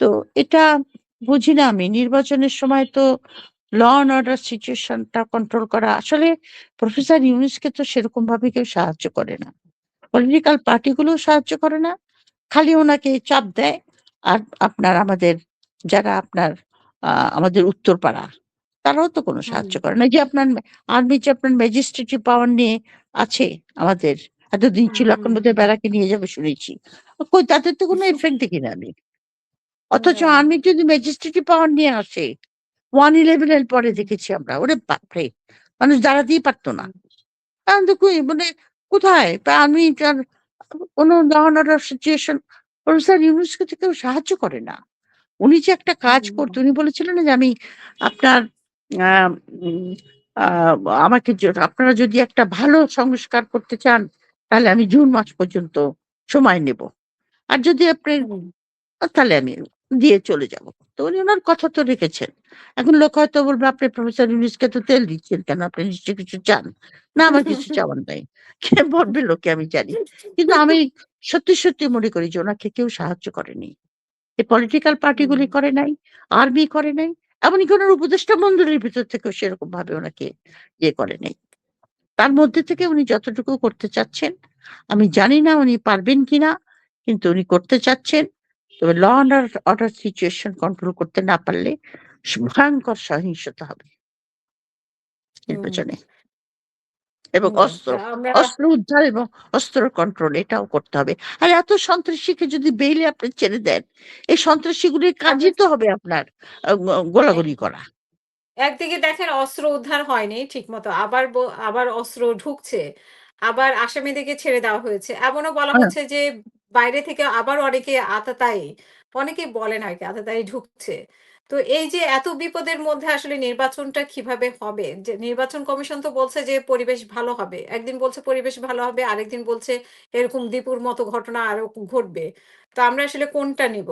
তো এটা বুঝি না আমি। নির্বাচনের সময় তো ল অ্যান্ড অর্ডার সিচুয়েশনটা কন্ট্রোল করা আসলে প্রফেসর ইউনূসকে তো সেরকমভাবে কেউ সাহায্য করে না। পলিটিক্যাল পার্টিগুলোও সাহায্য করে না। খালি ওনাকে চাপ দেয়। আর আমাদের যারা আমাদের উত্তরপাড়ার, তারাও তো কোনো হুম, সাহায্য করে না। যে আর্মি যে আপনার ম্যাজিস্ট্রেটি পাওয়ার নিয়ে আছে আমাদের, এতদিন হুম, ছিল, এখন হুম, বোধহয় ব্যারাকে নিয়ে যাবে শুনেছি। কই তাদের তো কোনো এফেক্ট দেখি না আমি। অথচ না, আর্মি যদি ম্যাজিস্ট্রেটি পাওয়ার নিয়ে আসে, 111 এর পরে দেখেছি আমরা। ওরে বাপরে! মানুষ দাঁড়াতেই পারত না। হুম, এখন তো মানে কোথায়? আর্মি তার কোনো law and order situation professor ইউনূসকে তো কেউ সাহায্য করে না। উনি যে একটা কাজ করত, হুম, উনি বলেছিলেন না যে আমি আপনার আ উম আ আমাকে আপনারা যদি একটা ভালো সংস্কার করতে চান, তাহলে আমি জুন মাস পর্যন্ত সময় নেব। আর যদি আপনি হুম, তাহলে আমি দিয়ে চলে যাব। তো উনি উনার কথা তো রেখেছেন। এখন লোক হয়তো বলবে, "আপনি প্রফেসর ইউনূসকে তো তেল দিচ্ছেন কেন? আপনি নিশ্চয়ই কিছু চান।" না, আমার কিছু চাওয়ার নাই। কে বলবে লোকে আমি জানি। কিন্তু আমি সত্যি, সত্যি মনে করি যে উনাকে কেউ সাহায্য করেনি। এই পলিটিক্যাল হুম, পার্টিগুলি করে নাই, আর্মি করে নাই, এমনকি ওনার উপদেষ্টা মন্ডলীর ভিতর থেকেও সেরকমভাবে ওনাকে ইয়ে করে নাই। তার মধ্যে থেকে উনি যতটুকু করতে চাচ্ছেন, আমি জানি না উনি পারবেন কিনা, কিন্তু উনি করতে চাচ্ছেন। তবে law and order situation control করতে না পারলে ভয়ংকর সহিংসতা হবে হুম, নির্বাচনে। এবং না, আমরা অস্ত্র উদ্ধার এবং অস্ত্র কন্ট্রোল এটাও করতে হবে। আর এত সন্ত্রাসীকে যদি বেইলে আপনি ছেড়ে দেন, এই সন্ত্রাসীগুলির কাজই আমরা তো হবে আপনার গোলাগুলি করা। একদিকে দেখেন অস্ত্র উদ্ধার হয়নি ঠিকমতো। আবার অস্ত্র ঢুকছে। আবার আসামিদেরকে ছেড়ে দেওয়া হয়েছে। এমনও বলা হ্যাঁ, হচ্ছে যে বাইরে থেকে আবার অনেকে আততায়ী, অনেকেই বলেন আরকি আততায়ী ঢুকছে। তো এই যে এত বিপদের মধ্যে আসলে নির্বাচনটা কিভাবে হবে? যে নির্বাচন কমিশন তো বলছে যে পরিবেশ ভালো হবে। একদিন বলছে পরিবেশ ভালো হবে, আরেকদিন বলছে এরকম দীপুর মতো ঘটনা আরো ঘটবে। তো আমরা আসলে কোনটা নিব?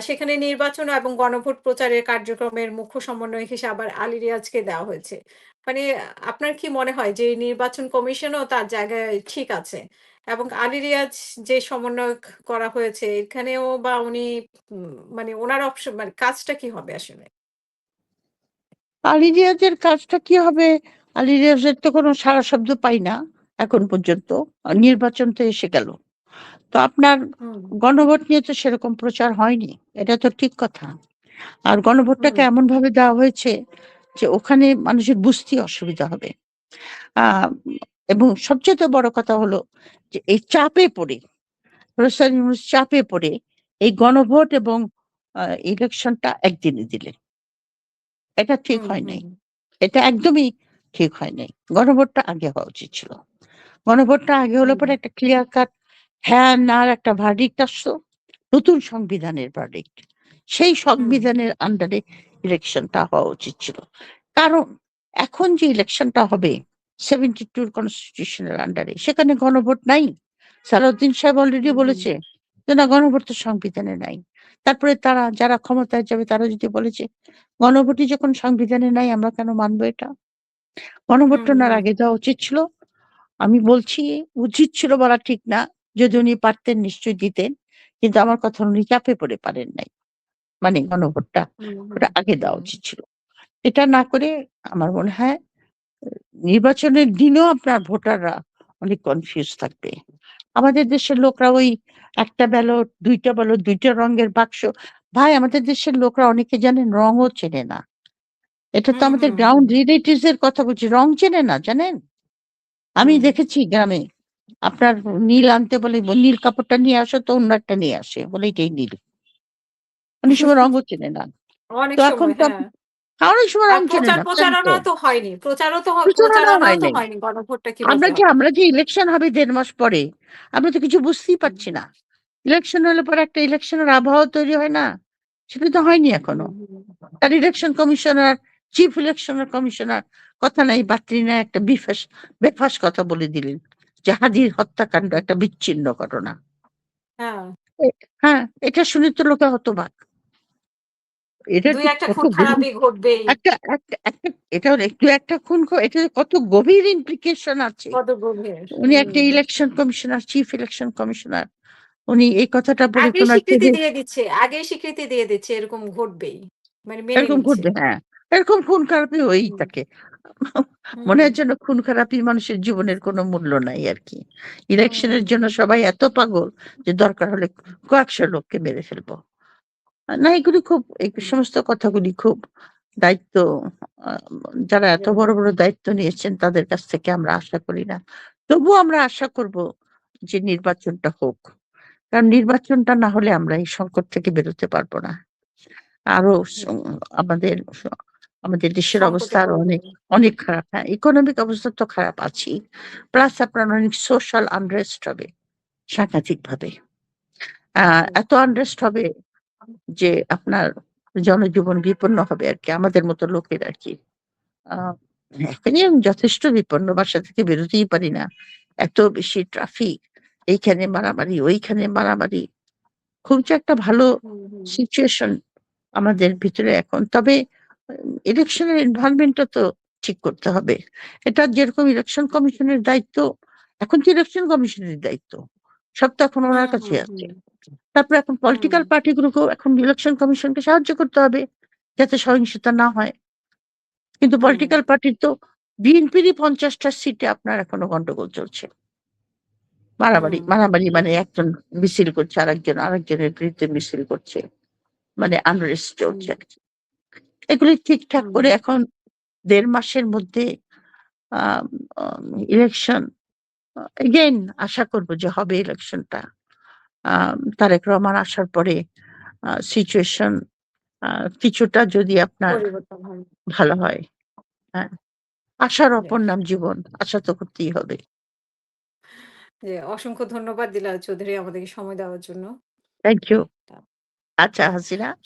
সেখানে নির্বাচন এবং গণভোট প্রচারের কার্যক্রমের মুখ্য সমন্বয়ক হিসেবে আবার আলী রিয়াজকে দেওয়া হয়েছে। মানে আপনার কি মনে হয় যে এই নির্বাচন কমিশনও তার জায়গায় ঠিক আছে? এবং আলী রিয়াজ যে সমন্বয়ক করা হয়েছে এখানেও বা উনি মানে উনার মানে কাজটা কি হবে আসলে? আলী রিয়াজের কাজটা কি হবে? আলী রিয়াজের তো কোনো সাড়া শব্দ পাই না এখন পর্যন্ত। নির্বাচন তো এসে গেল। তো আপনার হুম, গণভোট নিয়ে তো সেরকম প্রচার হয়নি। এটা তো ঠিক কথা। আর গণভোটটাকে হুম, এমনভাবে দেওয়া হয়েছে যে ওখানে মানুষের বুঝতে অসুবিধা হবে। আ এবং সবচাইতে বড় কথা হলো যে এই চাপে পড়ে, প্রফেসর ইউনূস চাপে পড়ে এই গণভোট এবং ইলেকশনটা একদিনে দিলেন। এটা ঠিক হুম, হয় হুম, নাই। এটা একদমই ঠিক হয় নাই। গণভোটটা আগে হওয়া উচিত ছিল। গণভোটটা আগে হলে হুম, পরে একটা ক্লিয়ার কাট হ্যাঁ, না র একটা ভার্ডিক্ট আসতো। নতুন সংবিধানের ভার্ডিক্ট। সেই হুম, সংবিধানের আন্ডারে ইলেকশনটা হওয়া উচিত ছিল। কারণ এখন যে ইলেকশনটা হবে 72 র কনস্টিটিউশনের আন্ডারে, সেখানে গণভোট নাই। সালাউদ্দিন সাহেব অলরেডি হুম, হুম, বলেছে যে, "না, গণভোট তো সংবিধানে নাই।" তারপরে তারা যারা ক্ষমতায় যাবে তারা যদি বলেছে, "গণভোটই যখন সংবিধানে নাই আমরা কেন মানব এটা?" গণভোটটা হুম, ওনার আগে দেওয়া উচিত ছিল। আমি বলছি উচিত ছিল বলা ঠিক না। যদি উনি পারতেন নিশ্চয়ই দিতেন। কিন্তু আমার কথা হলো উনি চাপে পড়ে পারেন নাই। মানে গণভোটটা হুম, হুম, ওটা আগে দেওয়া হুম, উচিত ছিল। এটা না করে আমার মনে হয় নির্বাচনের দিনেও আপনার ভোটাররা অনেক কনফিউজ থাকবে। আমাদের দেশের লোকরা ওই একটা ব্যালট, ২ টা ব্যালট, ২ টা রঙের বাক্স। ভাই, আমাদের দেশের লোকরা অনেকে জানেন রঙও চেনে না। এটা তো হুম, আমাদের হুম, গ্রাউন্ড হুম, রিলেটিভস এর কথা বলছি। রং চেনে না, জানেন? আমি হুম, দেখেছি গ্রামে। আপনার নীল আনতে বলে, নীল কাপড়টা নিয়ে আসো তো অন্য একটা নিয়ে আসে। বলে এটাই নীল। অনেক সময় রঙও চেনে না। অনেক তো এখন সময় তো হ্যাঁ। অনেক সময় আর রং চেনে না। জানেন তো? প্রচারণা তো হয়নি। প্রচারণা প্রচারণাও হয় তো নাই। হয়নি গণভোটটা কিভাবে হবে। আমরা যে ইলেকশন হবে ১.৫ মাস পরে, আমরা তো কিছু বুঝতেই হুম, পারছি না। ইলেকশন হলে পরে একটা ইলেকশনের আবহাওয়া তৈরি হয় না? সেটা তো হয়নি হুম, এখনো। হুম, তার ইলেকশন কমিশনার, চিফ ইলেকশনের কমিশনার কথা নাই বার্তা নাই একটা বেফাঁস কথা বলে দিলেন। যে হাদির হত্যাকাণ্ড একটা বিচ্ছিন্ন ঘটনা। হ্যাঁ। এ হ্যাঁ, এটা শুনে তো লোকে হতবাক। এটা ২ ঠিক একটা কত খুন-খারাপি ঘটবেই। একটা একটা একটা এটা একটু একটা খুন এটা কত গভীর ইমপ্লিকেশন আছে। কত গভীর। উনি হুম, একটা election commissioner, chief election commissioner. উনি এই কথাটা বলে তো আগেই উনার স্বীকৃতি ছেলে দিয়ে দিচ্ছে, আগেই স্বীকৃতি দিয়ে দিচ্ছে এরকম ঘটবেই। মানে মেনে এরকম নিচ্ছে। ঘটবে, হ্যাঁ। এরকম খুন খারাপি হয়েই হুম, থাকে। মনে হুম, হয় যেন খুন খারাপি মানুষের জীবনের কোনো মূল্য নাই আরকি। হুম, ইলেকশনের হুম, জন্য সবাই এত পাগল যে দরকার হলে কয়েকশো লোককে মেরে ফেলব। না এগুলি খুব এই হুম, সমস্ত কথাগুলি খুব দায়িত্ব আ যারা এত জি, বড়, বড় দায়িত্ব নিয়েছেন তাদের কাছ থেকে আমরা আশা করি না। তবুও আমরা আশা করব যে নির্বাচনটা হোক। কারণ নির্বাচনটা না হলে আমরা এই সংকট থেকে বেরোতে পারব না। আরো জি। আমাদের আমাদের দেশের সংকটে অবস্থা আরো পড়ে অনেক, যাবে। অনেক খারাপ। হ্যাঁ, ইকোনমিক অবস্থা তো খারাপ আছেই। প্লাস আপনার অনেক সোশ্যাল আনরেস্ট হবে সাংঘাতিকভাবে। আ হুম, এত আনরেস্ট হবে যে আপনার জনজীবন বিপন্ন হবে আরকি। আমাদের মতো লোকের আরকি। আ এখনই আমি যথেষ্ট বিপন্ন। বাসা থেকে বেরোতেই পারি না। এত বেশি ট্রাফিক। এইখানে মারামারি, ওইখানে মারামারি। খুব যে একটা ভালো হুম, হুম, সিচুয়েশন আমাদের ভিতরে এখন। তবে ইলেকশনের এনভায়রনমেন্ট টা তো ঠিক করতে হবে। এটা যেরকম ইলেকশন কমিশনের দায়িত্ব, এখন তো ইলেকশন কমিশনের দায়িত্ব। সব তো এখন হুম, উনার কাছেই হুম, আছে। তারপরে এখন হুম, পলিটিক্যাল পার্টি গুলোকেও এখন ইলেকশন কমিশনকে সাহায্য করতে হবে। যাতে সহিংসতা না হয়। কিন্তু হুম, পলিটিক্যাল পার্টির তো বিএনপিরই ৫০ টা সিটে আপনার এখনো গন্ডগোল চলছে। মারামারি, হুম, মারামারি মানে একজন মিছিল করছে, আরেকজন আরেকজনের বিরুদ্ধে মিছিল করছে। মানে আনরেস্ট চলছে হুম, আরকি। এগুলি ঠিকঠাক হুম, করে এখন ১.৫ মাসের মধ্যে আম আম ইলেকশন এগেইন আশা করব যে হবে ইলেকশনটা। তারেক রহমান আসার পরে সিচুয়েশন আ কিছুটা যদি আপনার পরিবর্তন হয়। ভালো হয়। হ্যাঁ, আশার জি, অপর নাম জীবন। আশা তো করতেই হবে। জি, অসংখ্য ধন্যবাদ দিলা চৌধুরী আমাদেরকে সময় দেওয়ার জন্য। Thank you. তা আচ্ছা হাসিনা।